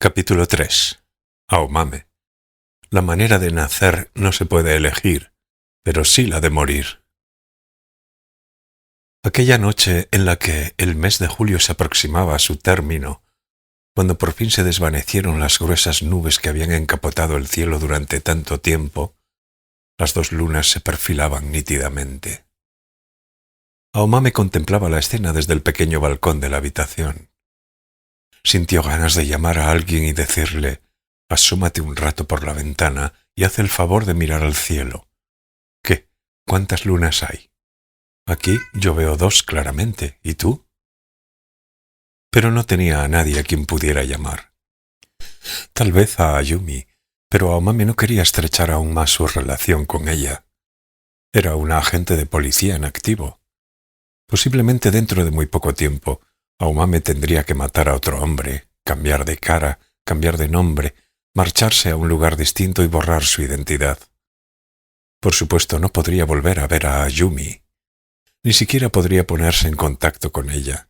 Capítulo 3. Aomame. La manera de nacer no se puede elegir, pero sí la de morir. Aquella noche en la que el mes de julio se aproximaba a su término, cuando por fin se desvanecieron las gruesas nubes que habían encapotado el cielo durante tanto tiempo, las dos lunas se perfilaban nítidamente. Aomame contemplaba la escena desde el pequeño balcón de la habitación. Sintió ganas de llamar a alguien y decirle: «Asómate un rato por la ventana y haz el favor de mirar al cielo». «¿Qué? ¿Cuántas lunas hay?» «Aquí yo veo 2 claramente. ¿Y tú?» Pero no tenía a nadie a quien pudiera llamar. Tal vez a Ayumi, pero Aomame no quería estrechar aún más su relación con ella. Era una agente de policía en activo. Posiblemente dentro de muy poco tiempo, Aomame tendría que matar a otro hombre, cambiar de cara, cambiar de nombre, marcharse a un lugar distinto y borrar su identidad. Por supuesto, no podría volver a ver a Ayumi. Ni siquiera podría ponerse en contacto con ella.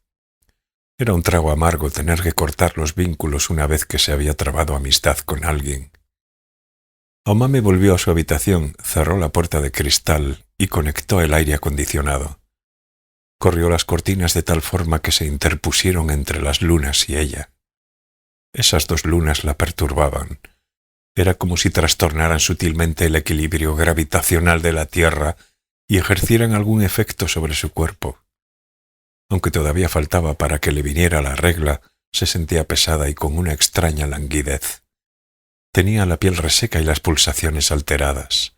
Era un trago amargo tener que cortar los vínculos una vez que se había trabado amistad con alguien. Aomame volvió a su habitación, cerró la puerta de cristal y conectó el aire acondicionado. Corrió las cortinas de tal forma que se interpusieron entre las lunas y ella. Esas 2 lunas la perturbaban. Era como si trastornaran sutilmente el equilibrio gravitacional de la Tierra y ejercieran algún efecto sobre su cuerpo. Aunque todavía faltaba para que le viniera la regla, se sentía pesada y con una extraña languidez. Tenía la piel reseca y las pulsaciones alteradas.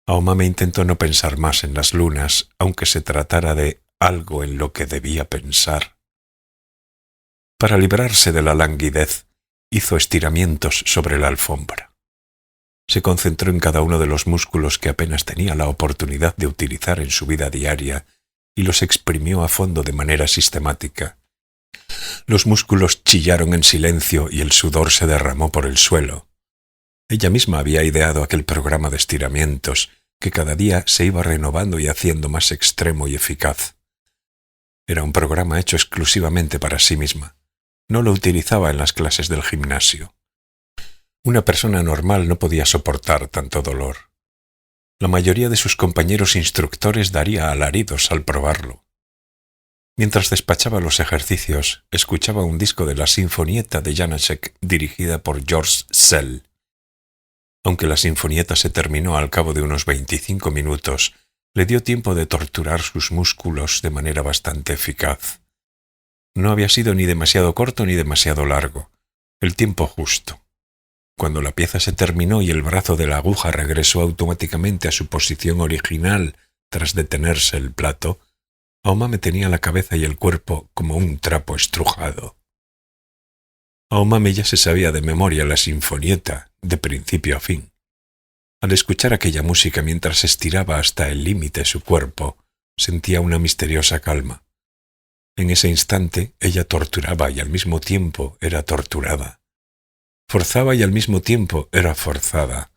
Aomame intentó no pensar más en las lunas, aunque se tratara de algo en lo que debía pensar. Para librarse de la languidez, hizo estiramientos sobre la alfombra. Se concentró en cada uno de los músculos que apenas tenía la oportunidad de utilizar en su vida diaria y los exprimió a fondo de manera sistemática. Los músculos chillaron en silencio y el sudor se derramó por el suelo. Ella misma había ideado aquel programa de estiramientos que cada día se iba renovando y haciendo más extremo y eficaz. Era un programa hecho exclusivamente para sí misma. No lo utilizaba en las clases del gimnasio. Una persona normal no podía soportar tanto dolor. La mayoría de sus compañeros instructores daría alaridos al probarlo. Mientras despachaba los ejercicios, escuchaba un disco de la Sinfonietta de Janáček dirigida por George Szell. Aunque la sinfonieta se terminó al cabo de unos 25 minutos, le dio tiempo de torturar sus músculos de manera bastante eficaz. No había sido ni demasiado corto ni demasiado largo, el tiempo justo. Cuando la pieza se terminó y el brazo de la aguja regresó automáticamente a su posición original tras detenerse el plato, Aomame tenía la cabeza y el cuerpo como un trapo estrujado. Aomame ya se sabía de memoria la sinfonieta, de principio a fin. Al escuchar aquella música mientras estiraba hasta el límite su cuerpo, sentía una misteriosa calma. En ese instante ella torturaba y al mismo tiempo era torturada. Forzaba y al mismo tiempo era forzada.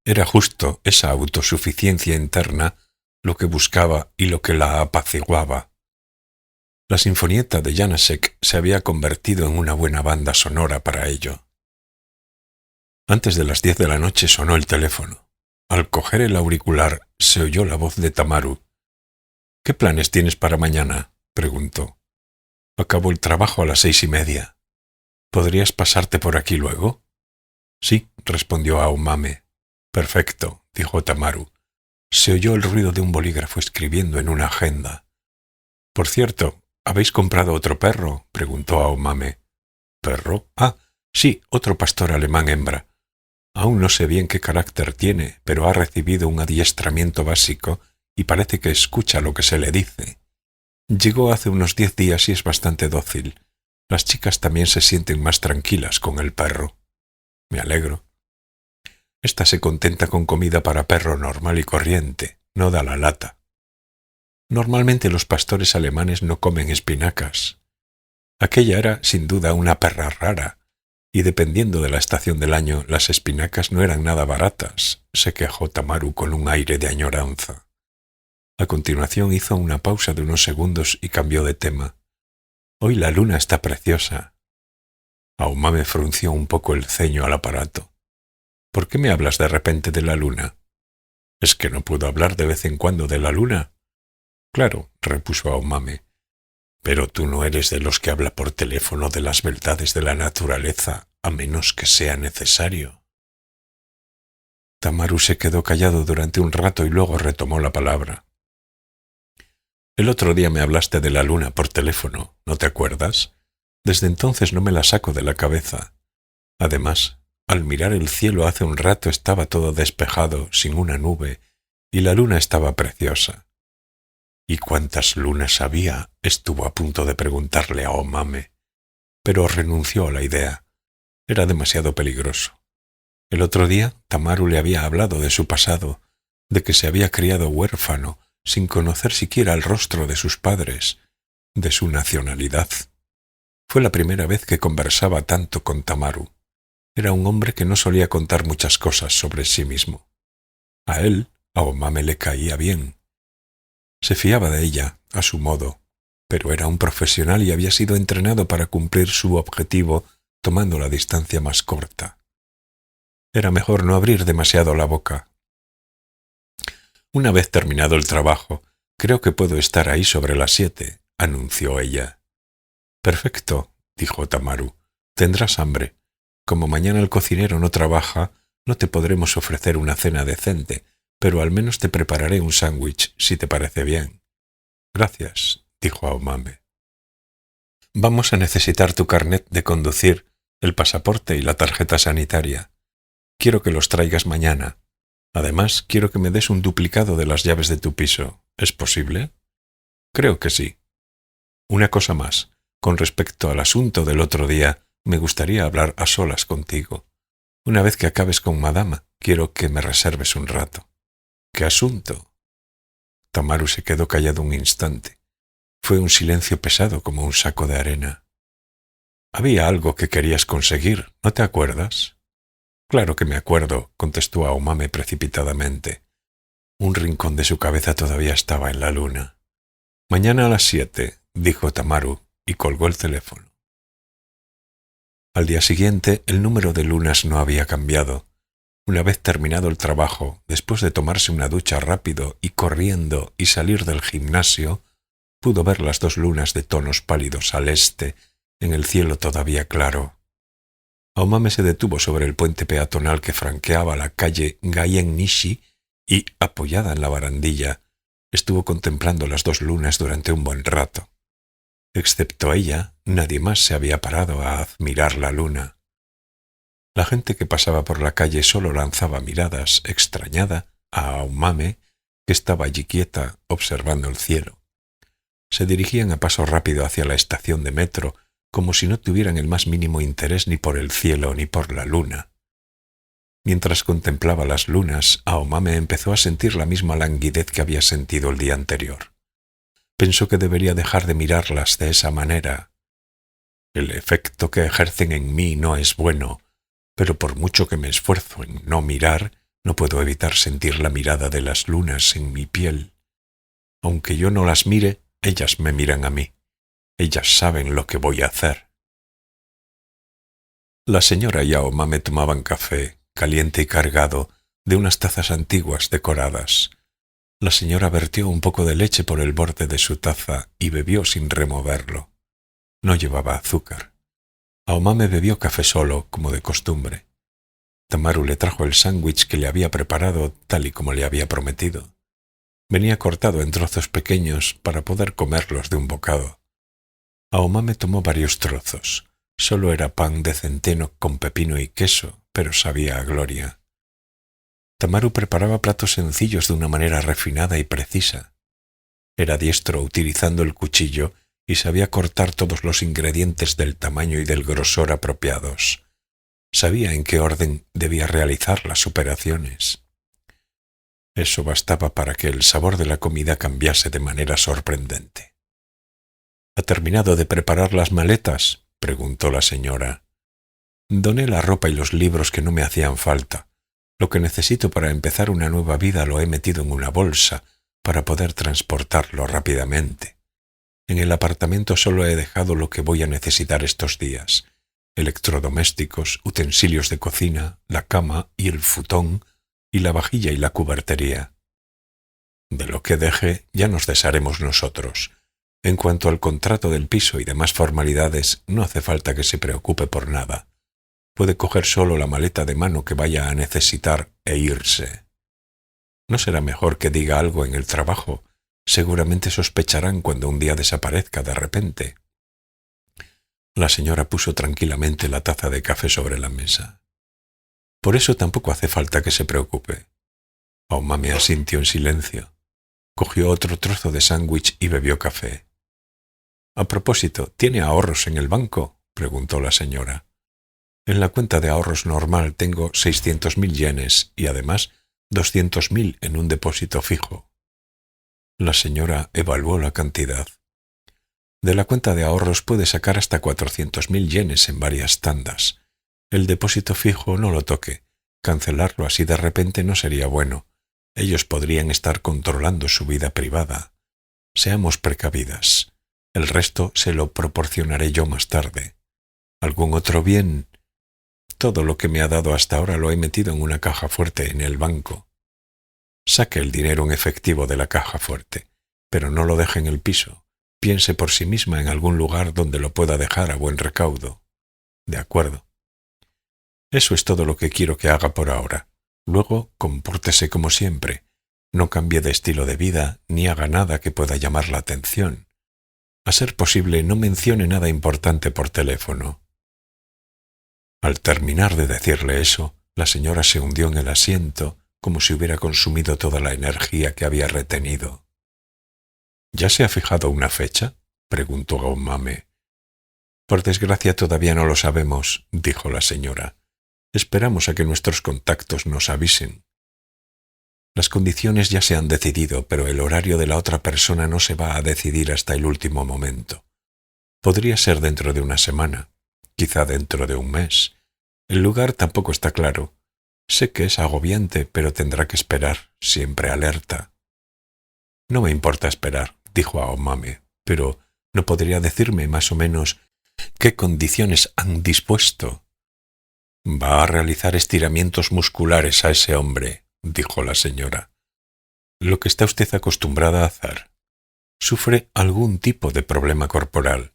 Era justo esa autosuficiencia interna lo que buscaba y lo que la apaciguaba. La sinfonieta de Janáček se había convertido en una buena banda sonora para ello. Antes de las 10 de la noche sonó el teléfono. Al coger el auricular se oyó la voz de Tamaru. «¿Qué planes tienes para mañana?», preguntó. «Acabo el trabajo a las 6:30. ¿Podrías pasarte por aquí luego?» «Sí», respondió Aomame. «Perfecto», dijo Tamaru. Se oyó el ruido de un bolígrafo escribiendo en una agenda. «Por cierto, ¿habéis comprado otro perro?», preguntó Aomame. «¿Perro? Ah, sí, otro pastor alemán hembra. Aún no sé bien qué carácter tiene, pero ha recibido un adiestramiento básico y parece que escucha lo que se le dice. Llegó hace unos 10 días y es bastante dócil. Las chicas también se sienten más tranquilas con el perro». «Me alegro». «Esta se contenta con comida para perro normal y corriente, no da la lata. Normalmente los pastores alemanes no comen espinacas. Aquella era, sin duda, una perra rara, y dependiendo de la estación del año, las espinacas no eran nada baratas», se quejó Tamaru con un aire de añoranza. A continuación hizo una pausa de unos segundos y cambió de tema. «Hoy la luna está preciosa». Aumame frunció un poco el ceño al aparato. ¿Por qué me hablas de repente de la luna? ¿Es que no puedo hablar de vez en cuando de la luna? Claro, repuso Aumame, pero tú no eres de los que habla por teléfono de las verdades de la naturaleza, a menos que sea necesario. Tamaru se quedó callado durante un rato y luego retomó la palabra. El otro día me hablaste de la luna por teléfono, ¿no te acuerdas? Desde entonces no me la saco de la cabeza. Además, al mirar el cielo hace un rato estaba todo despejado, sin una nube, y la luna estaba preciosa. ¿Y cuántas lunas había? Estuvo a punto de preguntarle a Aumame, pero renunció a la idea. Era demasiado peligroso. El otro día Tamaru le había hablado de su pasado, de que se había criado huérfano, sin conocer siquiera el rostro de sus padres, de su nacionalidad. Fue la primera vez que conversaba tanto con Tamaru. Era un hombre que no solía contar muchas cosas sobre sí mismo. A él, a Aumame le caía bien. Se fiaba de ella, a su modo, pero era un profesional y había sido entrenado para cumplir su objetivo tomando la distancia más corta. Era mejor no abrir demasiado la boca. Una vez terminado el trabajo, creo que puedo estar ahí sobre las 7, anunció ella. Perfecto, dijo Tamaru. Tendrás hambre. Como mañana el cocinero no trabaja, no te podremos ofrecer una cena decente, pero al menos te prepararé un sándwich, si te parece bien. Gracias, dijo Aumame. Vamos a necesitar tu carnet de conducir, el pasaporte y la tarjeta sanitaria. Quiero que los traigas mañana. Además, quiero que me des un duplicado de las llaves de tu piso. ¿Es posible? Creo que sí. Una cosa más. Con respecto al asunto del otro día, me gustaría hablar a solas contigo. Una vez que acabes con Madama, quiero que me reserves un rato. ¿Qué asunto? Tamaru se quedó callado un instante. Fue un silencio pesado como un saco de arena. Había algo que querías conseguir, ¿no te acuerdas? Claro que me acuerdo, contestó Aumame precipitadamente. Un rincón de su cabeza todavía estaba en la luna. Mañana a las 7, dijo Tamaru, y colgó el teléfono. Al día siguiente, el número de lunas no había cambiado. Una vez terminado el trabajo, después de tomarse una ducha rápido y corriendo y salir del gimnasio, pudo ver las 2 lunas de tonos pálidos al este, en el cielo todavía claro. Aumame se detuvo sobre el puente peatonal que franqueaba la calle Gaien Nishi y, apoyada en la barandilla, estuvo contemplando las 2 lunas durante un buen rato. Excepto ella, nadie más se había parado a admirar la luna. La gente que pasaba por la calle solo lanzaba miradas, extrañada, a Aumame, que estaba allí quieta, observando el cielo. Se dirigían a paso rápido hacia la estación de metro, como si no tuvieran el más mínimo interés ni por el cielo ni por la luna. Mientras contemplaba las lunas, Aumame empezó a sentir la misma languidez que había sentido el día anterior. Pensó que debería dejar de mirarlas de esa manera. El efecto que ejercen en mí no es bueno, pero por mucho que me esfuerzo en no mirar, no puedo evitar sentir la mirada de las lunas en mi piel. Aunque yo no las mire, ellas me miran a mí. Ellas saben lo que voy a hacer. La señora y Aumame tomaban café, caliente y cargado, de unas tazas antiguas decoradas. La señora vertió un poco de leche por el borde de su taza y bebió sin removerlo. No llevaba azúcar. Aumame bebió café solo, como de costumbre. Tamaru le trajo el sándwich que le había preparado tal y como le había prometido. Venía cortado en trozos pequeños para poder comerlos de un bocado. Aumame tomó varios trozos. Solo era pan de centeno con pepino y queso, pero sabía a gloria. Tamaru preparaba platos sencillos de una manera refinada y precisa. Era diestro utilizando el cuchillo y sabía cortar todos los ingredientes del tamaño y del grosor apropiados. Sabía en qué orden debía realizar las operaciones. Eso bastaba para que el sabor de la comida cambiase de manera sorprendente. ¿Ha terminado de preparar las maletas?, preguntó la señora. Doné la ropa y los libros que no me hacían falta. Lo que necesito para empezar una nueva vida lo he metido en una bolsa para poder transportarlo rápidamente. En el apartamento solo he dejado lo que voy a necesitar estos días. electrodomésticos, utensilios de cocina, la cama y el futón, y la vajilla y la cubertería. De lo que deje ya nos desharemos nosotros. En cuanto al contrato del piso y demás formalidades, no hace falta que se preocupe por nada. Puede coger solo la maleta de mano que vaya a necesitar e irse. ¿No será mejor que diga algo en el trabajo? Seguramente sospecharán cuando un día desaparezca de repente. La señora puso tranquilamente la taza de café sobre la mesa. Por eso tampoco hace falta que se preocupe. Aomame asintió en silencio. Cogió otro trozo de sándwich y bebió café. A propósito, ¿tiene ahorros en el banco?, preguntó la señora. En la cuenta de ahorros normal tengo 600.000 yenes y además 200.000 en un depósito fijo. La señora evaluó la cantidad. De la cuenta de ahorros puede sacar hasta 400.000 yenes en varias tandas. El depósito fijo no lo toque. Cancelarlo así de repente no sería bueno. Ellos podrían estar controlando su vida privada. Seamos precavidas. El resto se lo proporcionaré yo más tarde. ¿Algún otro bien? Todo lo que me ha dado hasta ahora lo he metido en una caja fuerte en el banco. Saque el dinero en efectivo de la caja fuerte, pero no lo deje en el piso. Piense por sí misma en algún lugar donde lo pueda dejar a buen recaudo. De acuerdo. Eso es todo lo que quiero que haga por ahora. Luego, compórtese como siempre. No cambie de estilo de vida ni haga nada que pueda llamar la atención. A ser posible, no mencione nada importante por teléfono. Al terminar de decirle eso, la señora se hundió en el asiento como si hubiera consumido toda la energía que había retenido. ¿Ya se ha fijado una fecha?, preguntó Aomame. Por desgracia todavía no lo sabemos, dijo la señora. Esperamos a que nuestros contactos nos avisen. Las condiciones ya se han decidido, pero el horario de la otra persona no se va a decidir hasta el último momento. Podría ser dentro de una semana, quizá dentro de un mes. El lugar tampoco está claro. Sé que es agobiante, pero tendrá que esperar, siempre alerta. No me importa esperar, dijo Aomame, pero ¿no podría decirme más o menos qué condiciones han dispuesto? Va a realizar estiramientos musculares a ese hombre, dijo la señora. Lo que está usted acostumbrada a hacer. Sufre algún tipo de problema corporal.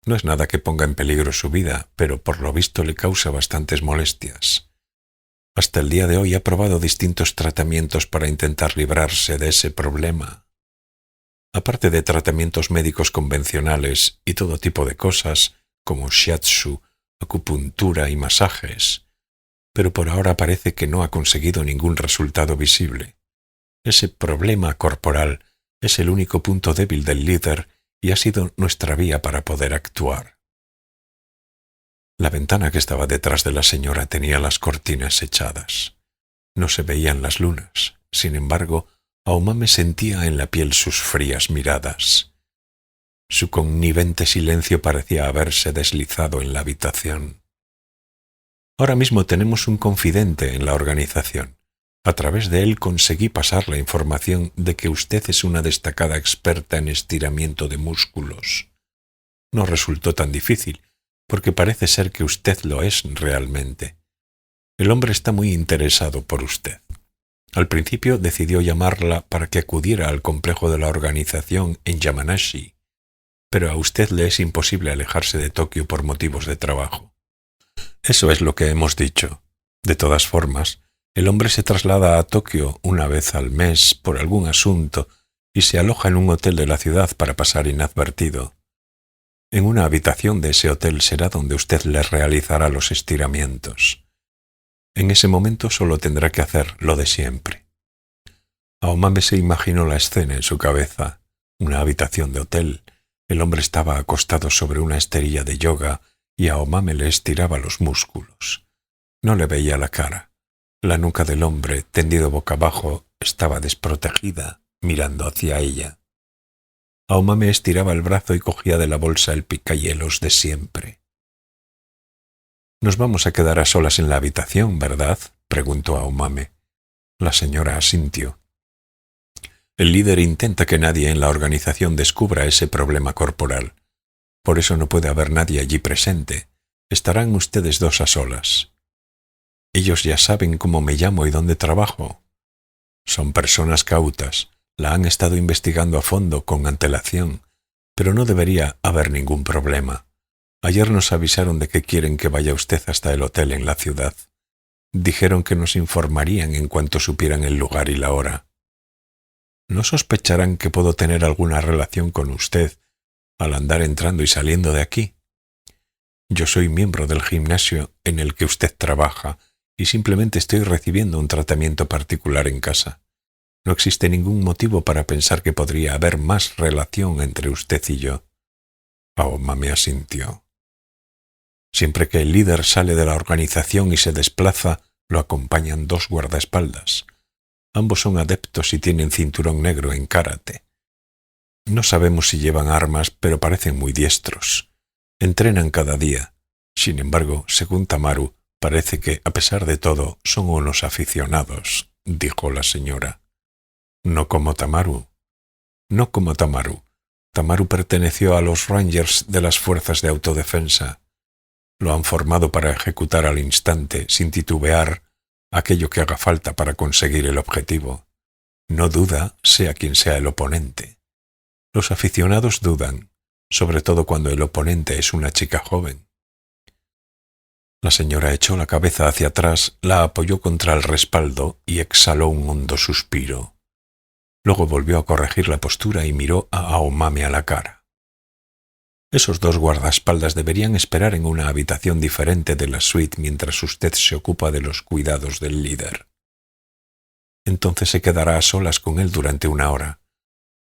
No es nada que ponga en peligro su vida, pero por lo visto le causa bastantes molestias. Hasta el día de hoy ha probado distintos tratamientos para intentar librarse de ese problema. Aparte de tratamientos médicos convencionales y todo tipo de cosas, como shiatsu, acupuntura y masajes, pero por ahora parece que no ha conseguido ningún resultado visible. Ese problema corporal es el único punto débil del líder y ha sido nuestra vía para poder actuar. La ventana que estaba detrás de la señora tenía las cortinas echadas. No se veían las lunas. Sin embargo, Aomame sentía en la piel sus frías miradas. Su connivente silencio parecía haberse deslizado en la habitación. Ahora mismo tenemos un confidente en la organización. A través de él conseguí pasar la información de que usted es una destacada experta en estiramiento de músculos. No resultó tan difícil, porque parece ser que usted lo es realmente. El hombre está muy interesado por usted. Al principio decidió llamarla para que acudiera al complejo de la organización en Yamanashi, pero a usted le es imposible alejarse de Tokio por motivos de trabajo. Eso es lo que hemos dicho. De todas formas, el hombre se traslada a Tokio una vez al mes por algún asunto y se aloja en un hotel de la ciudad para pasar inadvertido. En una habitación de ese hotel será donde usted le realizará los estiramientos. En ese momento solo tendrá que hacer lo de siempre. Aomame se imaginó la escena en su cabeza. Una habitación de hotel. El hombre estaba acostado sobre una esterilla de yoga y Aomame le estiraba los músculos. No le veía la cara. La nuca del hombre, tendido boca abajo, estaba desprotegida, mirando hacia ella. Aomame estiraba el brazo y cogía de la bolsa el picahielos de siempre. «Nos vamos a quedar a solas en la habitación, ¿verdad?», preguntó Aomame. La señora asintió. El líder intenta que nadie en la organización descubra ese problema corporal. Por eso no puede haber nadie allí presente. Estarán ustedes dos a solas. Ellos ya saben cómo me llamo y dónde trabajo. Son personas cautas, la han estado investigando a fondo con antelación, pero no debería haber ningún problema. Ayer nos avisaron de que quieren que vaya usted hasta el hotel en la ciudad. Dijeron que nos informarían en cuanto supieran el lugar y la hora. ¿No sospecharán que puedo tener alguna relación con usted al andar entrando y saliendo de aquí? Yo soy miembro del gimnasio en el que usted trabaja y simplemente estoy recibiendo un tratamiento particular en casa. No existe ningún motivo para pensar que podría haber más relación entre usted y yo. Aomame asintió. Siempre que el líder sale de la organización y se desplaza, lo acompañan dos guardaespaldas. Ambos son adeptos y tienen cinturón negro en karate. No sabemos si llevan armas, pero parecen muy diestros. Entrenan cada día. Sin embargo, según Tamaru, parece que, a pesar de todo, son unos aficionados, dijo la señora. No como Tamaru. No como Tamaru. Tamaru perteneció a los Rangers de las Fuerzas de Autodefensa. Lo han formado para ejecutar al instante, sin titubear, aquello que haga falta para conseguir el objetivo. No duda, sea quien sea el oponente. Los aficionados dudan, sobre todo cuando el oponente es una chica joven. La señora echó la cabeza hacia atrás, la apoyó contra el respaldo y exhaló un hondo suspiro. Luego volvió a corregir la postura y miró a Aomame a la cara. Esos dos guardaespaldas deberían esperar en una habitación diferente de la suite mientras usted se ocupa de los cuidados del líder. Entonces se quedará a solas con él durante 1 hora.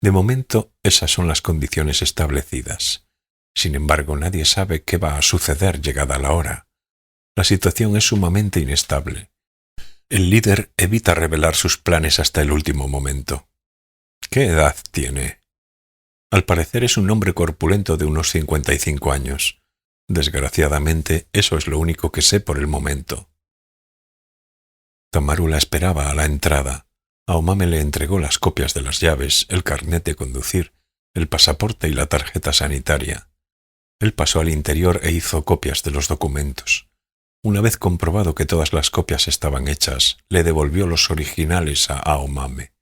De momento, esas son las condiciones establecidas. Sin embargo, nadie sabe qué va a suceder llegada la hora. La situación es sumamente inestable. El líder evita revelar sus planes hasta el último momento. ¿Qué edad tiene? Al parecer es un hombre corpulento de unos 55 años. Desgraciadamente, eso es lo único que sé por el momento. Tamaru la esperaba a la entrada. Aomame le entregó las copias de las llaves, el carnet de conducir, el pasaporte y la tarjeta sanitaria. Él pasó al interior e hizo copias de los documentos. Una vez comprobado que todas las copias estaban hechas, le devolvió los originales a Aomame.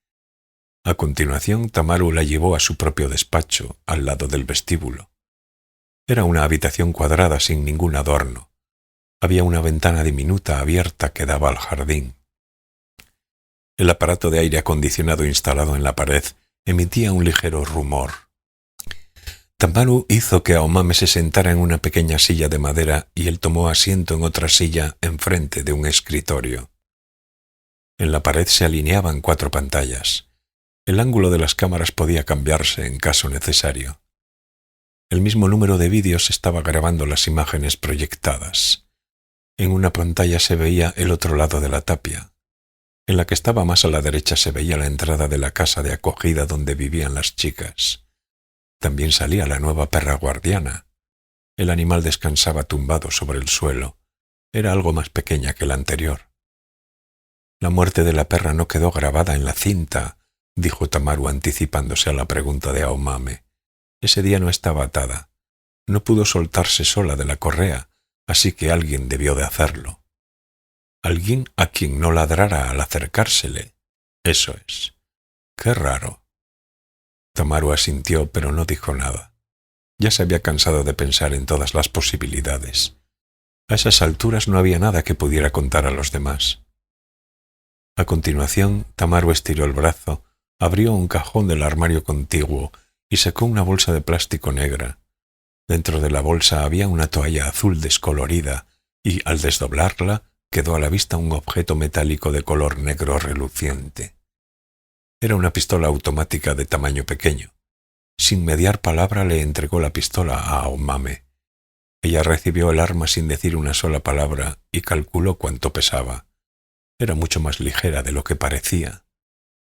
A continuación, Tamaru la llevó a su propio despacho, al lado del vestíbulo. Era una habitación cuadrada sin ningún adorno. Había una ventana diminuta abierta que daba al jardín. El aparato de aire acondicionado instalado en la pared emitía un ligero rumor. Tamaru hizo que Aomame se sentara en una pequeña silla de madera y él tomó asiento en otra silla enfrente de un escritorio. En la pared se alineaban 4 pantallas. El ángulo de las cámaras podía cambiarse en caso necesario. El mismo número de vídeos estaba grabando las imágenes proyectadas. En una pantalla se veía el otro lado de la tapia. En la que estaba más a la derecha se veía la entrada de la casa de acogida donde vivían las chicas. También salía la nueva perra guardiana. El animal descansaba tumbado sobre el suelo. Era algo más pequeña que la anterior. La muerte de la perra no quedó grabada en la cinta, dijo Tamaru anticipándose a la pregunta de Aomame. Ese día no estaba atada. No pudo soltarse sola de la correa, así que alguien debió de hacerlo. Alguien a quien no ladrara al acercársele. Eso es. Qué raro. Tamaru asintió, pero no dijo nada. Ya se había cansado de pensar en todas las posibilidades. A esas alturas no había nada que pudiera contar a los demás. A continuación, Tamaru estiró el brazo, abrió un cajón del armario contiguo y sacó una bolsa de plástico negra. Dentro de la bolsa había una toalla azul descolorida y, al desdoblarla, quedó a la vista un objeto metálico de color negro reluciente. Era una pistola automática de tamaño pequeño. Sin mediar palabra le entregó la pistola a Aomame. Ella recibió el arma sin decir una sola palabra y calculó cuánto pesaba. Era mucho más ligera de lo que parecía.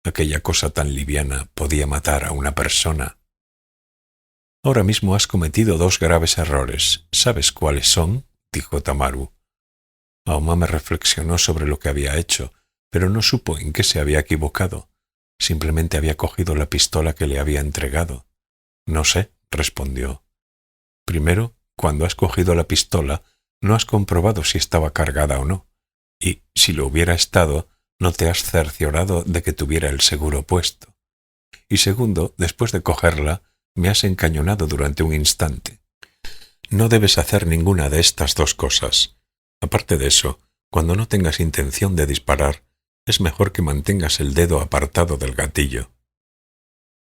Aquella cosa tan liviana podía matar a una persona. Ahora mismo has cometido 2 graves errores. ¿Sabes cuáles son?, dijo Tamaru. Aomame reflexionó sobre lo que había hecho, pero no supo en qué se había equivocado. Simplemente había cogido la pistola que le había entregado. No sé, respondió. Primero, cuando has cogido la pistola, no has comprobado si estaba cargada o no, y si lo hubiera estado, no te has cerciorado de que tuviera el seguro puesto. Y segundo, después de cogerla, me has encañonado durante un instante. No debes hacer ninguna de estas dos cosas. Aparte de eso, cuando no tengas intención de disparar, es mejor que mantengas el dedo apartado del gatillo.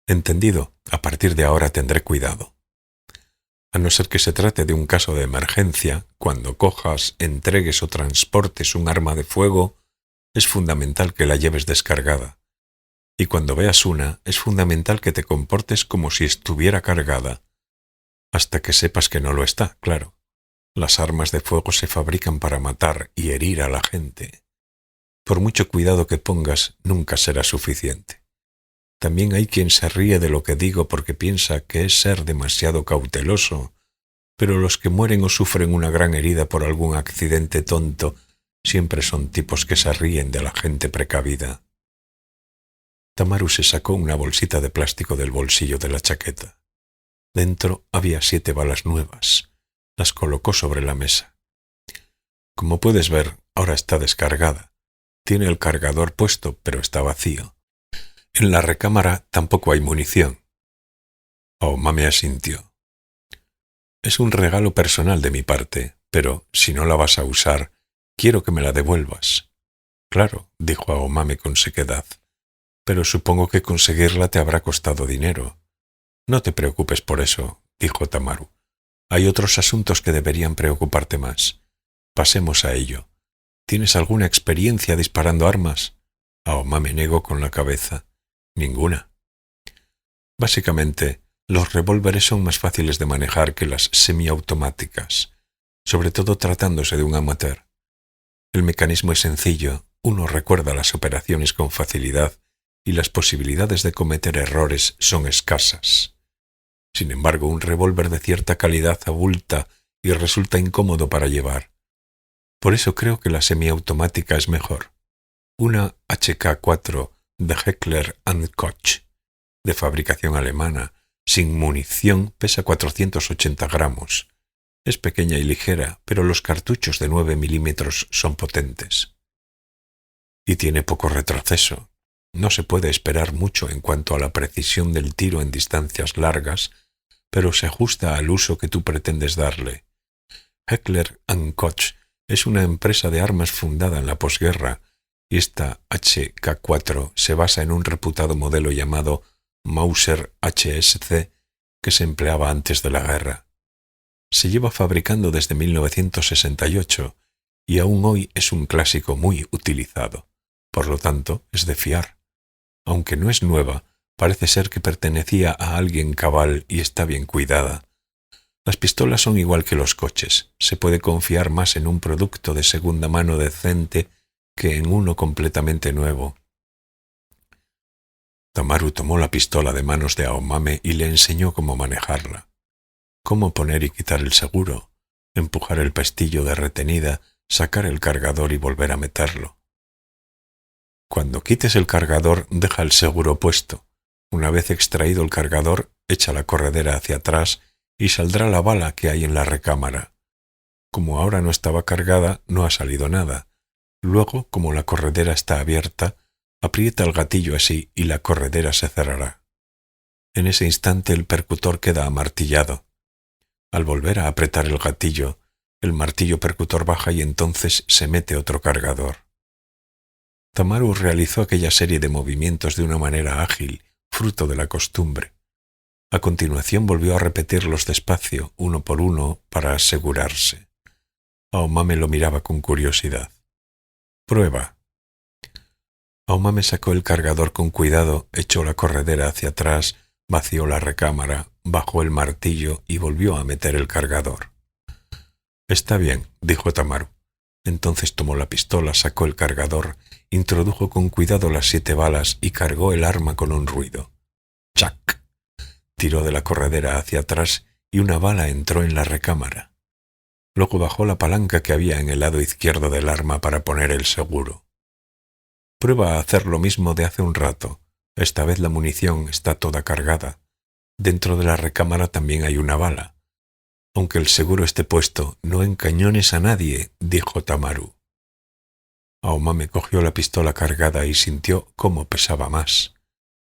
Entendido, a partir de ahora tendré cuidado. A no ser que se trate de un caso de emergencia, cuando cojas, entregues o transportes un arma de fuego, es fundamental que la lleves descargada. Y cuando veas una, es fundamental que te comportes como si estuviera cargada, hasta que sepas que no lo está, claro. Las armas de fuego se fabrican para matar y herir a la gente. Por mucho cuidado que pongas, nunca será suficiente. También hay quien se ríe de lo que digo porque piensa que es ser demasiado cauteloso, pero los que mueren o sufren una gran herida por algún accidente tonto siempre son tipos que se ríen de la gente precavida. Tamaru se sacó una bolsita de plástico del bolsillo de la chaqueta. Dentro había 7 balas nuevas. Las colocó sobre la mesa. Como puedes ver, ahora está descargada. Tiene el cargador puesto, pero está vacío. En la recámara tampoco hay munición. Aomame asintió. Es un regalo personal de mi parte, pero si no la vas a usar, quiero que me la devuelvas. Claro, dijo Aomame con sequedad, pero supongo que conseguirla te habrá costado dinero. No te preocupes por eso, dijo Tamaru. Hay otros asuntos que deberían preocuparte más. Pasemos a ello. ¿Tienes alguna experiencia disparando armas? Aomame negó con la cabeza. Ninguna. Básicamente, los revólveres son más fáciles de manejar que las semiautomáticas, sobre todo tratándose de un amateur. El mecanismo es sencillo, uno recuerda las operaciones con facilidad y las posibilidades de cometer errores son escasas. Sin embargo, un revólver de cierta calidad abulta y resulta incómodo para llevar. Por eso creo que la semiautomática es mejor. Una HK4 de Heckler & Koch, de fabricación alemana, sin munición, pesa 480 gramos. Es pequeña y ligera, pero los cartuchos de 9 milímetros son potentes. Y tiene poco retroceso. No se puede esperar mucho en cuanto a la precisión del tiro en distancias largas, pero se ajusta al uso que tú pretendes darle. Heckler & Koch es una empresa de armas fundada en la posguerra, y esta HK4 se basa en un reputado modelo llamado Mauser HSC que se empleaba antes de la guerra. Se lleva fabricando desde 1968 y aún hoy es un clásico muy utilizado. Por lo tanto, es de fiar. Aunque no es nueva, parece ser que pertenecía a alguien cabal y está bien cuidada. Las pistolas son igual que los coches. Se puede confiar más en un producto de segunda mano decente que en uno completamente nuevo. Tamaru tomó la pistola de manos de Aomame y le enseñó cómo manejarla. Cómo poner y quitar el seguro, empujar el pestillo de retenida, sacar el cargador y volver a meterlo. Cuando quites el cargador, deja el seguro puesto. Una vez extraído el cargador, echa la corredera hacia atrás y saldrá la bala que hay en la recámara. Como ahora no estaba cargada, no ha salido nada. Luego, como la corredera está abierta, aprieta el gatillo así y la corredera se cerrará. En ese instante el percutor queda amartillado. Al volver a apretar el gatillo, el martillo percutor baja y entonces se mete otro cargador. Tamaru realizó aquella serie de movimientos de una manera ágil, fruto de la costumbre. A continuación volvió a repetirlos despacio, uno por uno, para asegurarse. Aomame lo miraba con curiosidad. «Prueba». Aomame sacó el cargador con cuidado, echó la corredera hacia atrás, vació la recámara, bajó el martillo y volvió a meter el cargador. «Está bien», dijo Tamaru. Entonces tomó la pistola, sacó el cargador, introdujo con cuidado las 7 balas y cargó el arma con un ruido. ¡Chac! Tiró de la corredera hacia atrás y una bala entró en la recámara. Luego bajó la palanca que había en el lado izquierdo del arma para poner el seguro. Prueba a hacer lo mismo de hace un rato. Esta vez la munición está toda cargada. Dentro de la recámara también hay una bala. Aunque el seguro esté puesto, no encañones a nadie, dijo Tamaru. Aomame cogió la pistola cargada y sintió cómo pesaba más.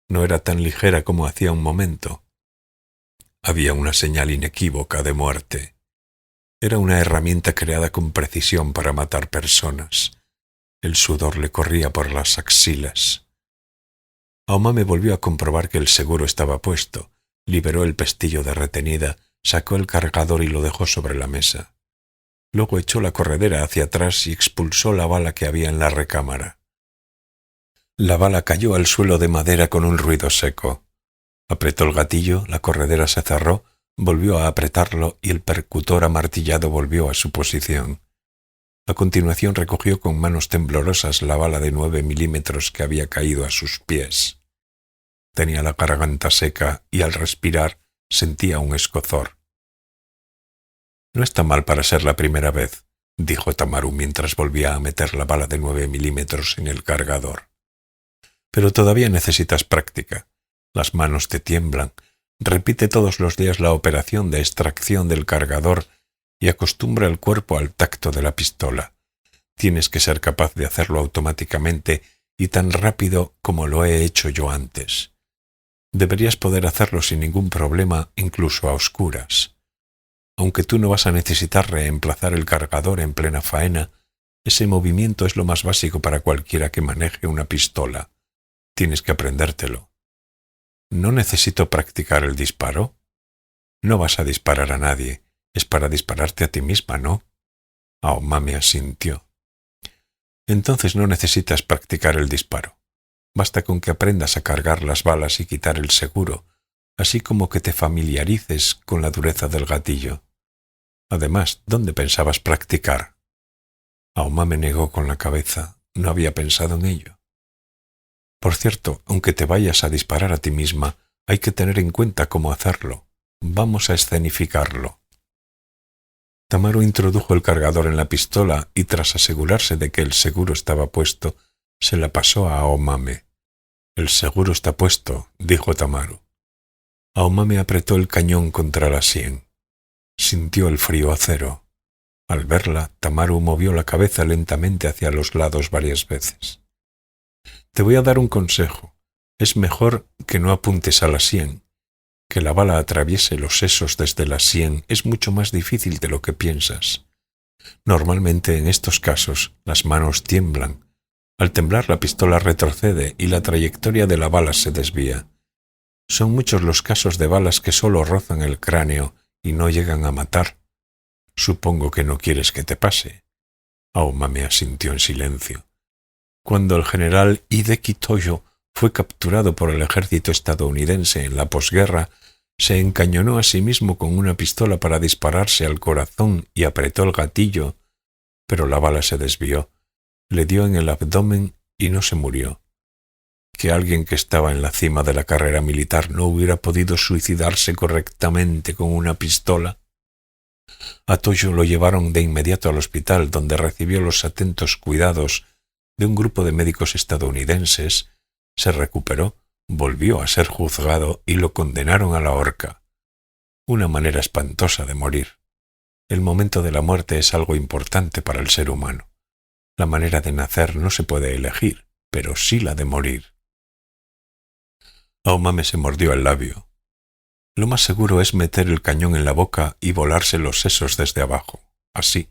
No era tan ligera como hacía un momento. Había una señal inequívoca de muerte. Era una herramienta creada con precisión para matar personas. El sudor le corría por las axilas. Aomame volvió a comprobar que el seguro estaba puesto, liberó el pestillo de retenida, sacó el cargador y lo dejó sobre la mesa. Luego echó la corredera hacia atrás y expulsó la bala que había en la recámara. La bala cayó al suelo de madera con un ruido seco. Apretó el gatillo, la corredera se cerró, volvió a apretarlo y el percutor amartillado volvió a su posición. A continuación recogió con manos temblorosas la bala de 9 milímetros que había caído a sus pies. Tenía la garganta seca y al respirar sentía un escozor. «No está mal para ser la primera vez», dijo Tamaru mientras volvía a meter la bala de 9 milímetros en el cargador. «Pero todavía necesitas práctica. Las manos te tiemblan. Repite todos los días la operación de extracción del cargador y acostumbra el cuerpo al tacto de la pistola. Tienes que ser capaz de hacerlo automáticamente y tan rápido como lo he hecho yo antes. Deberías poder hacerlo sin ningún problema, incluso a oscuras. Aunque tú no vas a necesitar reemplazar el cargador en plena faena, ese movimiento es lo más básico para cualquiera que maneje una pistola. Tienes que aprendértelo. ¿No necesito practicar el disparo? No vas a disparar a nadie. Es para dispararte a ti misma, ¿no? Aomame asintió. Entonces no necesitas practicar el disparo. Basta con que aprendas a cargar las balas y quitar el seguro, así como que te familiarices con la dureza del gatillo. Además, ¿dónde pensabas practicar? Aomame negó con la cabeza. No había pensado en ello. Por cierto, aunque te vayas a disparar a ti misma, hay que tener en cuenta cómo hacerlo. Vamos a escenificarlo. Tamaru introdujo el cargador en la pistola y tras asegurarse de que el seguro estaba puesto, se la pasó a Aomame. «El seguro está puesto», dijo Tamaru. Aomame apretó el cañón contra la sien. Sintió el frío acero. Al verla, Tamaru movió la cabeza lentamente hacia los lados varias veces. «Te voy a dar un consejo. Es mejor que no apuntes a la sien. Que la bala atraviese los sesos desde la sien es mucho más difícil de lo que piensas. Normalmente en estos casos las manos tiemblan. Al temblar la pistola retrocede y la trayectoria de la bala se desvía. Son muchos los casos de balas que solo rozan el cráneo y no llegan a matar. Supongo que no quieres que te pase». Aomame asintió en silencio. Cuando el general Hideki Toyo fue capturado por el ejército estadounidense en la posguerra, se encañonó a sí mismo con una pistola para dispararse al corazón y apretó el gatillo, pero la bala se desvió, le dio en el abdomen y no se murió. Que alguien que estaba en la cima de la carrera militar no hubiera podido suicidarse correctamente con una pistola. A Toyo lo llevaron de inmediato al hospital, donde recibió los atentos cuidados de un grupo de médicos estadounidenses. Se recuperó, volvió a ser juzgado y lo condenaron a la horca. Una manera espantosa de morir. El momento de la muerte es algo importante para el ser humano. La manera de nacer no se puede elegir, pero sí la de morir. Aomame se mordió el labio. Lo más seguro es meter el cañón en la boca y volarse los sesos desde abajo, así.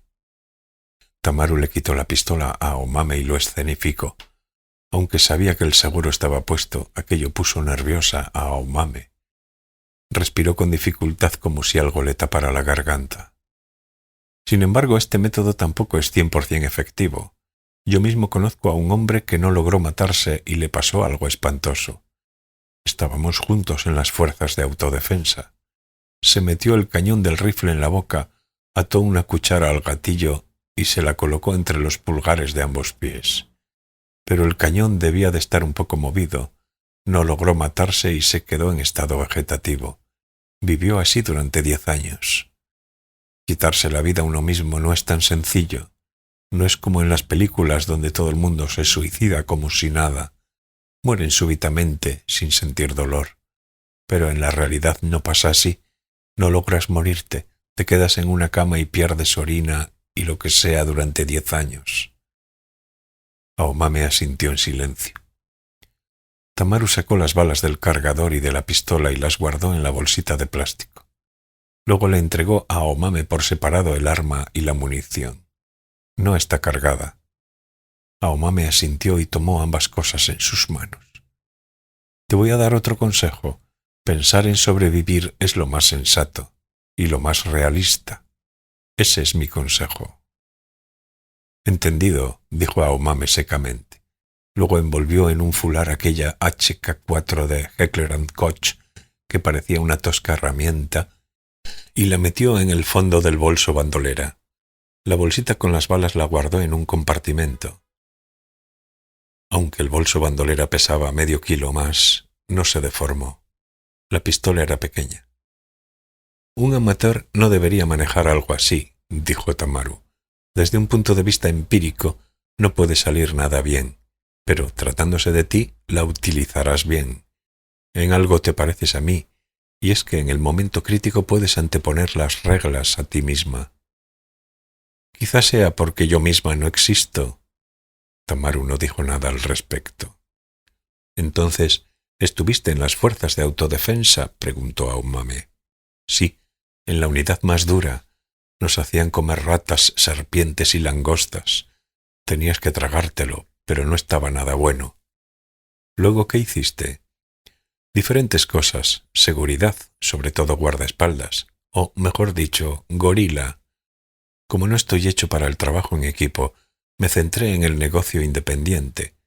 Tamaru le quitó la pistola a Aomame y lo escenificó. Aunque sabía que el seguro estaba puesto, aquello puso nerviosa a Aomame. Respiró con dificultad como si algo le tapara la garganta. Sin embargo, este método tampoco es 100% efectivo. Yo mismo conozco a un hombre que no logró matarse y le pasó algo espantoso. Estábamos juntos en las fuerzas de autodefensa. Se metió el cañón del rifle en la boca, ató una cuchara al gatillo y se la colocó entre los pulgares de ambos pies. Pero el cañón debía de estar un poco movido. No logró matarse y se quedó en estado vegetativo. Vivió así durante 10 años. Quitarse la vida a uno mismo no es tan sencillo. No es como en las películas donde todo el mundo se suicida como si nada. Mueren súbitamente, sin sentir dolor. Pero en la realidad no pasa así. No logras morirte, Te quedas en una cama y pierdes orina y lo que sea durante 10 años. Aomame asintió en silencio. Tamaru sacó las balas del cargador y de la pistola y las guardó en la bolsita de plástico. Luego le entregó a Aomame por separado el arma y la munición. No está cargada. Aomame asintió y tomó ambas cosas en sus manos. Te voy a dar otro consejo. Pensar en sobrevivir es lo más sensato y lo más realista. Ese es mi consejo. Entendido, dijo Aomame secamente. Luego envolvió en un fular aquella HK4 de Heckler & Koch, que parecía una tosca herramienta, y la metió en el fondo del bolso bandolera. La bolsita con las balas la guardó en un compartimento. Aunque el bolso bandolera pesaba medio kilo más, no se deformó. La pistola era pequeña. Un amateur no debería manejar algo así, dijo Tamaru. Desde un punto de vista empírico, no puede salir nada bien, pero tratándose de ti, la utilizarás bien. En algo te pareces a mí, y es que en el momento crítico puedes anteponer las reglas a ti misma. Quizás sea porque yo misma no existo. Tamaru no dijo nada al respecto. Entonces, ¿estuviste en las fuerzas de autodefensa?, preguntó Aomame. Sí, en la unidad más dura. Nos hacían comer ratas, serpientes y langostas. Tenías que tragártelo, pero no estaba nada bueno. ¿Luego qué hiciste? Diferentes cosas. Seguridad, sobre todo guardaespaldas. O, mejor dicho, gorila. Como no estoy hecho para el trabajo en equipo, me centré en el negocio independiente.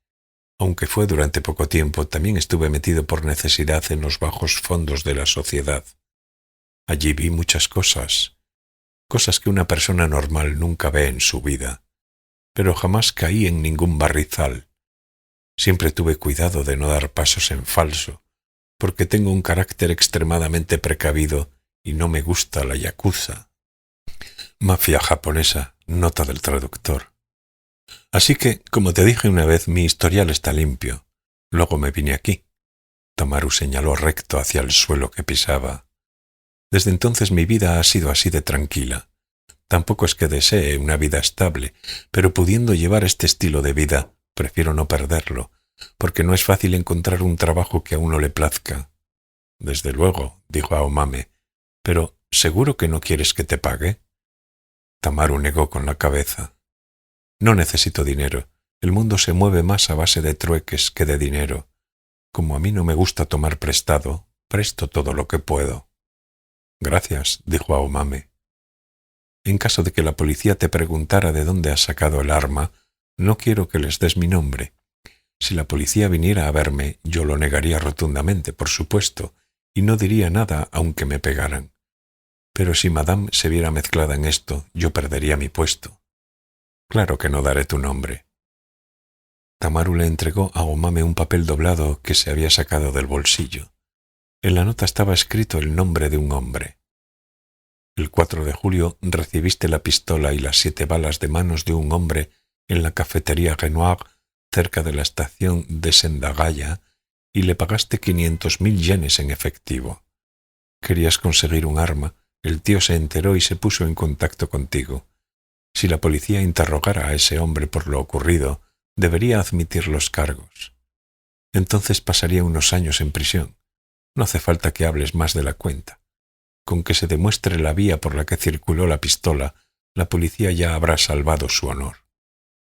Aunque fue durante poco tiempo, también estuve metido por necesidad en los bajos fondos de la sociedad. Allí vi muchas cosas que una persona normal nunca ve en su vida, pero jamás caí en ningún barrizal. Siempre tuve cuidado de no dar pasos en falso, porque tengo un carácter extremadamente precavido y no me gusta la yakuza. Mafia japonesa, nota del traductor. Así que, como te dije una vez, mi historial está limpio. Luego me vine aquí. Tamaru señaló recto hacia el suelo que pisaba. Desde entonces mi vida ha sido así de tranquila. Tampoco es que desee una vida estable, pero pudiendo llevar este estilo de vida, prefiero no perderlo, porque no es fácil encontrar un trabajo que a uno le plazca. Desde luego, dijo Aomame, pero ¿seguro que no quieres que te pague? Tamaru negó con la cabeza. No necesito dinero. El mundo se mueve más a base de trueques que de dinero. Como a mí no me gusta tomar prestado, presto todo lo que puedo. Gracias, dijo Aomame. En caso de que la policía te preguntara de dónde has sacado el arma, no quiero que les des mi nombre. Si la policía viniera a verme, yo lo negaría rotundamente, por supuesto, y no diría nada aunque me pegaran. Pero si Madame se viera mezclada en esto, yo perdería mi puesto. Claro que no daré tu nombre. Tamaru le entregó a Aomame un papel doblado que se había sacado del bolsillo. En la nota estaba escrito el nombre de un hombre. El 4 de julio recibiste la pistola y las 7 balas de manos de un hombre en la cafetería Renoir cerca de la estación de Sendagaya y le pagaste 500.000 yenes en efectivo. Querías conseguir un arma, el tío se enteró y se puso en contacto contigo. Si la policía interrogara a ese hombre por lo ocurrido, debería admitir los cargos. Entonces pasaría unos años en prisión. No hace falta que hables más de la cuenta. Con que se demuestre la vía por la que circuló la pistola, la policía ya habrá salvado su honor.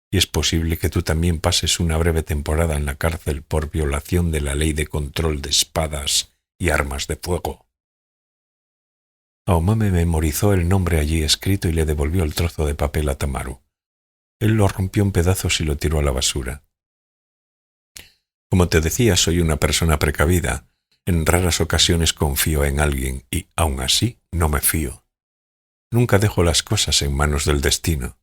Y es posible que tú también pases una breve temporada en la cárcel por violación de la ley de control de espadas y armas de fuego. Aomame memorizó el nombre allí escrito y le devolvió el trozo de papel a Tamaru. Él lo rompió en pedazos y lo tiró a la basura. Como te decía, soy una persona precavida. En raras ocasiones confío en alguien y, aun así, no me fío. Nunca dejo las cosas en manos del destino.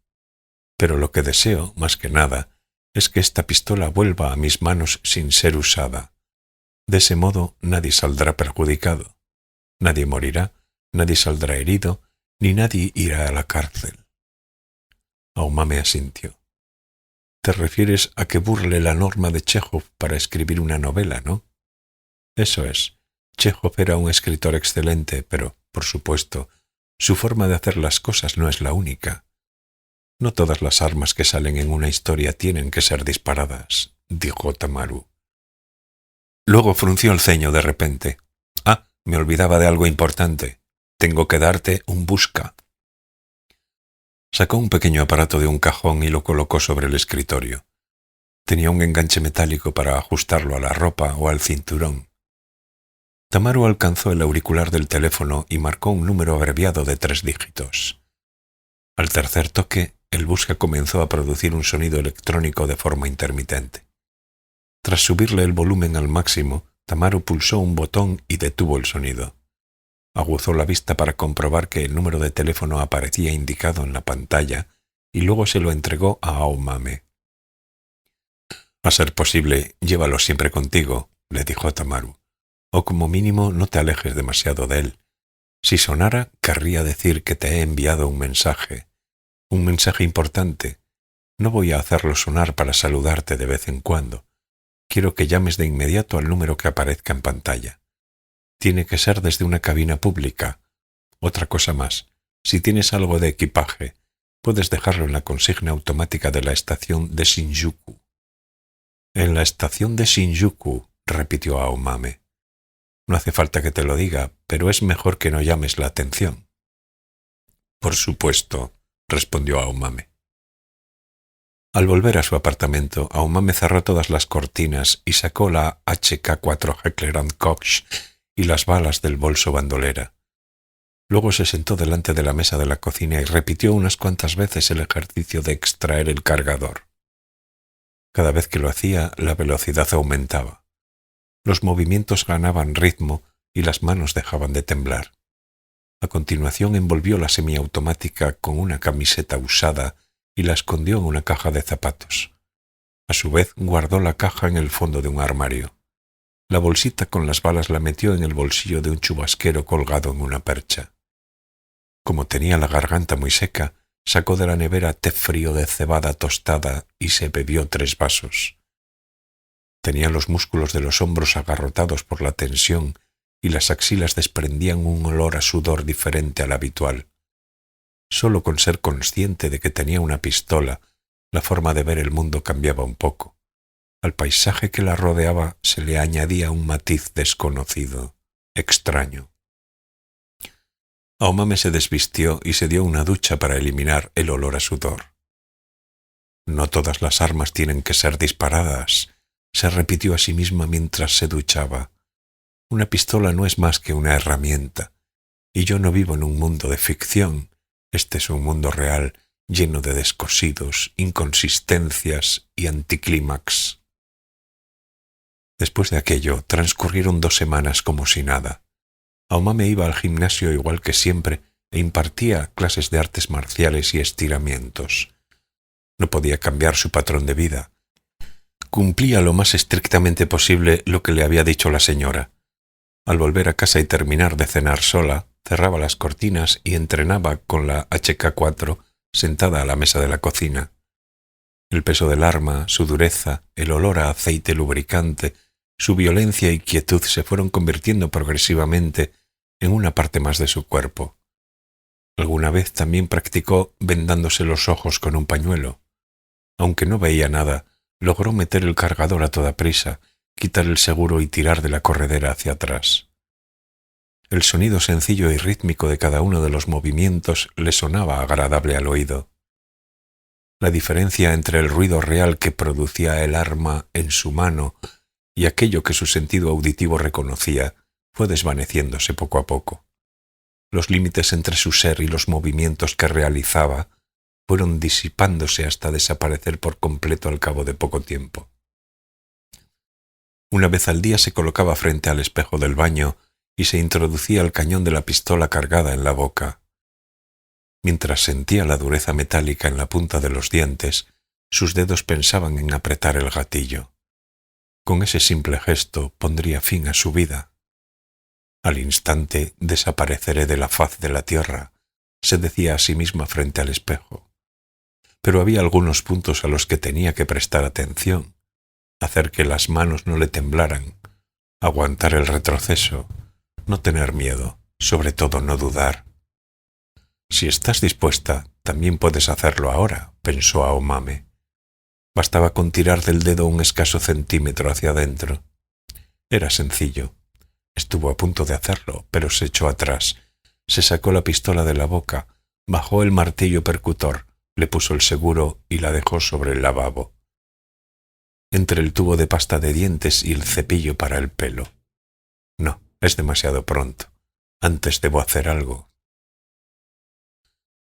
Pero lo que deseo, más que nada, es que esta pistola vuelva a mis manos sin ser usada. De ese modo nadie saldrá perjudicado. Nadie morirá, nadie saldrá herido, ni nadie irá a la cárcel. Aomame asintió. Te refieres a que burle la norma de Chekhov para escribir una novela, ¿no? Eso es. Chekhov era un escritor excelente, pero, por supuesto, Su forma de hacer las cosas no es la única. No todas las armas que salen en una historia tienen que ser disparadas, dijo Tamaru. Luego frunció el ceño de repente. Me olvidaba de algo importante. Tengo que darte un busca. Sacó un pequeño aparato de un cajón y lo colocó sobre el escritorio. Tenía un enganche metálico para ajustarlo a la ropa o al cinturón. Tamaru alcanzó el auricular del teléfono y marcó un número abreviado de 3 dígitos. Al tercer toque, el busca comenzó a producir un sonido electrónico de forma intermitente. Tras subirle el volumen al máximo, Tamaru pulsó un botón y detuvo el sonido. Aguzó la vista para comprobar que el número de teléfono aparecía indicado en la pantalla y luego se lo entregó a Aomame. A ser posible, llévalo siempre contigo, le dijo Tamaru, o como mínimo no te alejes demasiado de él. Si sonara, querría decir que te he enviado un mensaje importante. No voy a hacerlo sonar para saludarte de vez en cuando. Quiero que llames de inmediato al número que aparezca en pantalla. Tiene que ser desde una cabina pública. Otra cosa más, si tienes algo de equipaje, puedes dejarlo en la consigna automática de la estación de Shinjuku. En la estación de Shinjuku, repitió Aomame. No hace falta que te lo diga, pero es mejor que no llames la atención. Por supuesto, respondió Aomame. Al volver a su apartamento, Aomame cerró todas las cortinas y sacó la HK-4 Heckler & Koch y las balas del bolso bandolera. Luego se sentó delante de la mesa de la cocina y repitió unas cuantas veces el ejercicio de extraer el cargador. Cada vez que lo hacía, la velocidad aumentaba. Los movimientos ganaban ritmo y las manos dejaban de temblar. A continuación envolvió la semiautomática con una camiseta usada y la escondió en una caja de zapatos. A su vez guardó la caja en el fondo de un armario. La bolsita con las balas la metió en el bolsillo de un chubasquero colgado en una percha. Como tenía la garganta muy seca, sacó de la nevera té frío de cebada tostada y se bebió 3 vasos. Tenía los músculos de los hombros agarrotados por la tensión y las axilas desprendían un olor a sudor diferente al habitual. Solo con ser consciente de que tenía una pistola, la forma de ver el mundo cambiaba un poco. Al paisaje que la rodeaba se le añadía un matiz desconocido, extraño. Aomame se desvistió y se dio una ducha para eliminar el olor a sudor. No todas las armas tienen que ser disparadas, se repitió a sí misma mientras se duchaba. Una pistola no es más que una herramienta, y yo no vivo en un mundo de ficción. Este es un mundo real, lleno de descosidos, inconsistencias y anticlímax. Después de aquello, transcurrieron 2 semanas como si nada. Aomame iba al gimnasio igual que siempre e impartía clases de artes marciales y estiramientos. No podía cambiar su patrón de vida. Cumplía lo más estrictamente posible lo que le había dicho la señora. Al volver a casa y terminar de cenar sola, cerraba las cortinas y entrenaba con la HK-4 sentada a la mesa de la cocina. El peso del arma, su dureza, el olor a aceite lubricante, su violencia y quietud se fueron convirtiendo progresivamente en una parte más de su cuerpo. Alguna vez también practicó vendándose los ojos con un pañuelo. Aunque no veía nada, logró meter el cargador a toda prisa, quitar el seguro y tirar de la corredera hacia atrás. El sonido sencillo y rítmico de cada uno de los movimientos le sonaba agradable al oído. La diferencia entre el ruido real que producía el arma en su mano y aquello que su sentido auditivo reconocía fue desvaneciéndose poco a poco. Los límites entre su ser y los movimientos que realizaba fueron disipándose hasta desaparecer por completo al cabo de poco tiempo. Una vez al día se colocaba frente al espejo del baño y se introducía el cañón de la pistola cargada en la boca. Mientras sentía la dureza metálica en la punta de los dientes, sus dedos pensaban en apretar el gatillo. Con ese simple gesto pondría fin a su vida. Al instante desapareceré de la faz de la tierra, se decía a sí misma frente al espejo. Pero había algunos puntos a los que tenía que prestar atención, hacer que las manos no le temblaran, aguantar el retroceso, no tener miedo, sobre todo no dudar. Si estás dispuesta, también puedes hacerlo ahora, pensó Aomame. Bastaba con tirar del dedo un escaso centímetro hacia adentro. Era sencillo. Estuvo a punto de hacerlo, pero se echó atrás. Se sacó la pistola de la boca, bajó el martillo percutor, le puso el seguro y la dejó sobre el lavabo, entre el tubo de pasta de dientes y el cepillo para el pelo. No, es demasiado pronto. Antes debo hacer algo.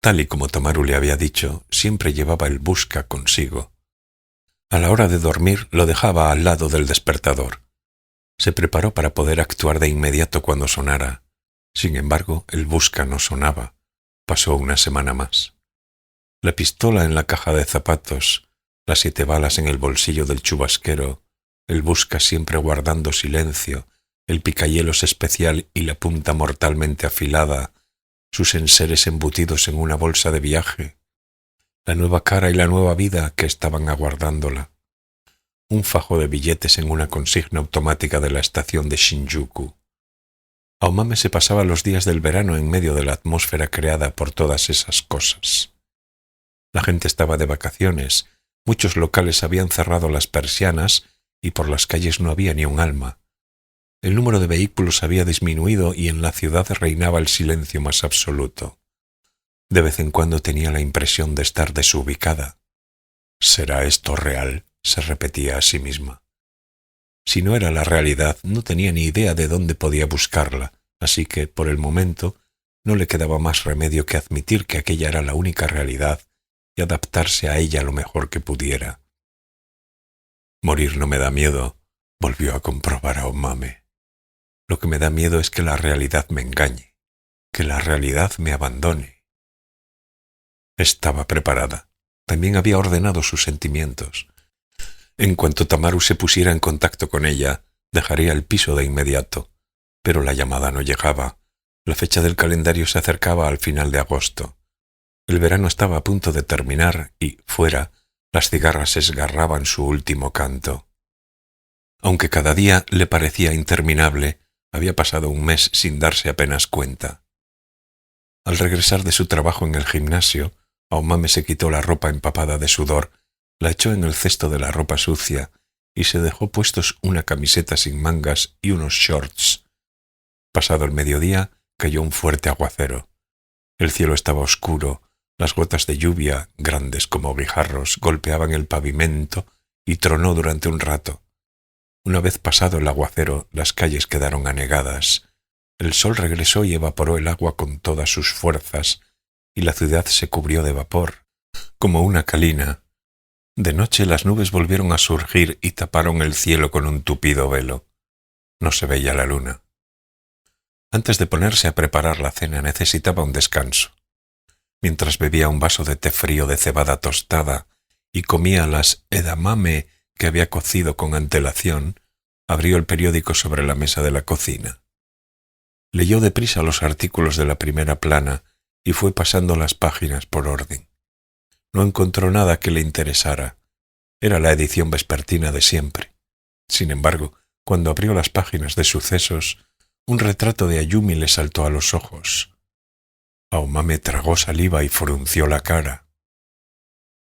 Tal y como Tamaru le había dicho, siempre llevaba el busca consigo. A la hora de dormir lo dejaba al lado del despertador. Se preparó para poder actuar de inmediato cuando sonara. Sin embargo, el busca no sonaba. Pasó una semana más. La pistola en la caja de zapatos, las 7 balas en el bolsillo del chubasquero, el busca siempre guardando silencio, el picahielos especial y la punta mortalmente afilada, sus enseres embutidos en una bolsa de viaje, la nueva cara y la nueva vida que estaban aguardándola, un fajo de billetes en una consigna automática de la estación de Shinjuku. Aomame se pasaba los días del verano en medio de la atmósfera creada por todas esas cosas. La gente estaba de vacaciones, muchos locales habían cerrado las persianas y por las calles no había ni un alma. El número de vehículos había disminuido y en la ciudad reinaba el silencio más absoluto. De vez en cuando tenía la impresión de estar desubicada. ¿Será esto real?, se repetía a sí misma. Si no era la realidad, no tenía ni idea de dónde podía buscarla, así que, por el momento, no le quedaba más remedio que admitir que aquella era la única realidad y adaptarse a ella lo mejor que pudiera. Morir no me da miedo, volvió a comprobar Aomame. Lo que me da miedo es que la realidad me engañe, que la realidad me abandone. Estaba preparada. También había ordenado sus sentimientos. En cuanto Tamaru se pusiera en contacto con ella, dejaría el piso de inmediato. Pero la llamada no llegaba. La fecha del calendario se acercaba al final de agosto. El verano estaba a punto de terminar y, fuera, las cigarras esgarraban su último canto. Aunque cada día le parecía interminable, había pasado un mes sin darse apenas cuenta. Al regresar de su trabajo en el gimnasio, Aomame se quitó la ropa empapada de sudor, la echó en el cesto de la ropa sucia y se dejó puestos una camiseta sin mangas y unos shorts. Pasado el mediodía, cayó un fuerte aguacero. El cielo estaba oscuro, las gotas de lluvia, grandes como guijarros, golpeaban el pavimento y tronó durante un rato. Una vez pasado el aguacero, las calles quedaron anegadas. El sol regresó y evaporó el agua con todas sus fuerzas, y la ciudad se cubrió de vapor, como una calina. De noche las nubes volvieron a surgir y taparon el cielo con un tupido velo. No se veía la luna. Antes de ponerse a preparar la cena necesitaba un descanso. Mientras bebía un vaso de té frío de cebada tostada y comía las edamame que había cocido con antelación, abrió el periódico sobre la mesa de la cocina. Leyó deprisa los artículos de la primera plana y fue pasando las páginas por orden. No encontró nada que le interesara. Era la edición vespertina de siempre. Sin embargo, cuando abrió las páginas de sucesos, un retrato de Ayumi le saltó a los ojos. Aomame tragó saliva y frunció la cara.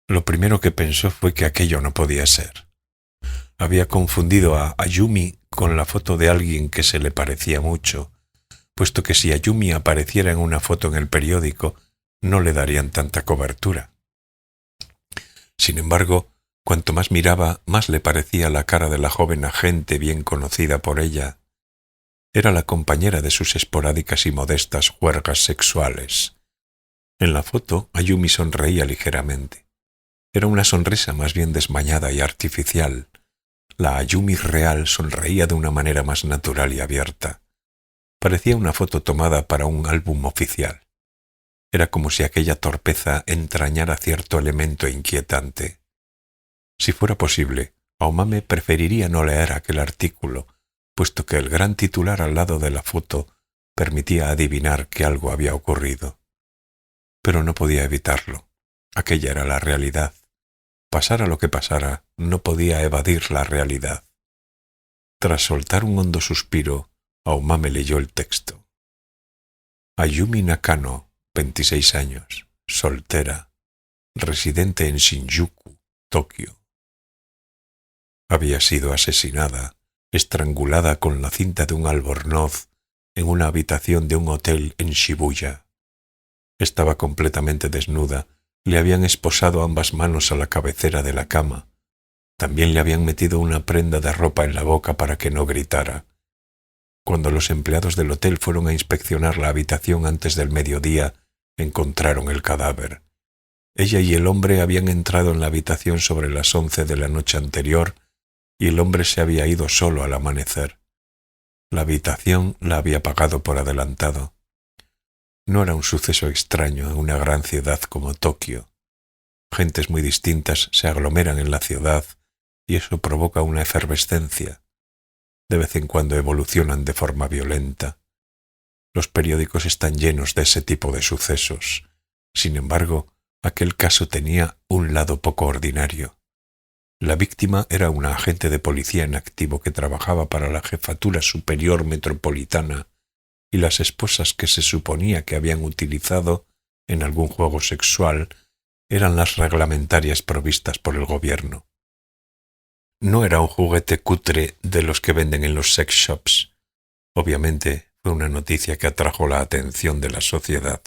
Lo primero que pensó fue que aquello no podía ser. Había confundido a Ayumi con la foto de alguien que se le parecía mucho, puesto que si Ayumi apareciera en una foto en el periódico, no le darían tanta cobertura. Sin embargo, cuanto más miraba, más le parecía la cara de la joven agente bien conocida por ella. Era la compañera de sus esporádicas y modestas juergas sexuales. En la foto, Ayumi sonreía ligeramente. Era una sonrisa más bien desmañada y artificial. La Ayumi real sonreía de una manera más natural y abierta. Parecía una foto tomada para un álbum oficial. Era como si aquella torpeza entrañara cierto elemento inquietante. Si fuera posible, Aomame preferiría no leer aquel artículo, puesto que el gran titular al lado de la foto permitía adivinar que algo había ocurrido. Pero no podía evitarlo. Aquella era la realidad. Pasara lo que pasara, no podía evadir la realidad. Tras soltar un hondo suspiro, Aomame leyó el texto. Ayumi Nakano, 26 años, soltera, residente en Shinjuku, Tokio. Había sido asesinada, estrangulada con la cinta de un albornoz en una habitación de un hotel en Shibuya. Estaba completamente desnuda, le habían esposado ambas manos a la cabecera de la cama. También le habían metido una prenda de ropa en la boca para que no gritara. Cuando los empleados del hotel fueron a inspeccionar la habitación antes del mediodía, encontraron el cadáver. Ella y el hombre habían entrado en la habitación sobre las 11 de la noche anterior y el hombre se había ido solo al amanecer. La habitación la había pagado por adelantado. No era un suceso extraño en una gran ciudad como Tokio. Gentes muy distintas se aglomeran en la ciudad y eso provoca una efervescencia. De vez en cuando evolucionan de forma violenta. Los periódicos están llenos de ese tipo de sucesos. Sin embargo, aquel caso tenía un lado poco ordinario. La víctima era una agente de policía en activo que trabajaba para la Jefatura Superior Metropolitana y las esposas que se suponía que habían utilizado en algún juego sexual eran las reglamentarias provistas por el gobierno. No era un juguete cutre de los que venden en los sex shops. Obviamente fue una noticia que atrajo la atención de la sociedad.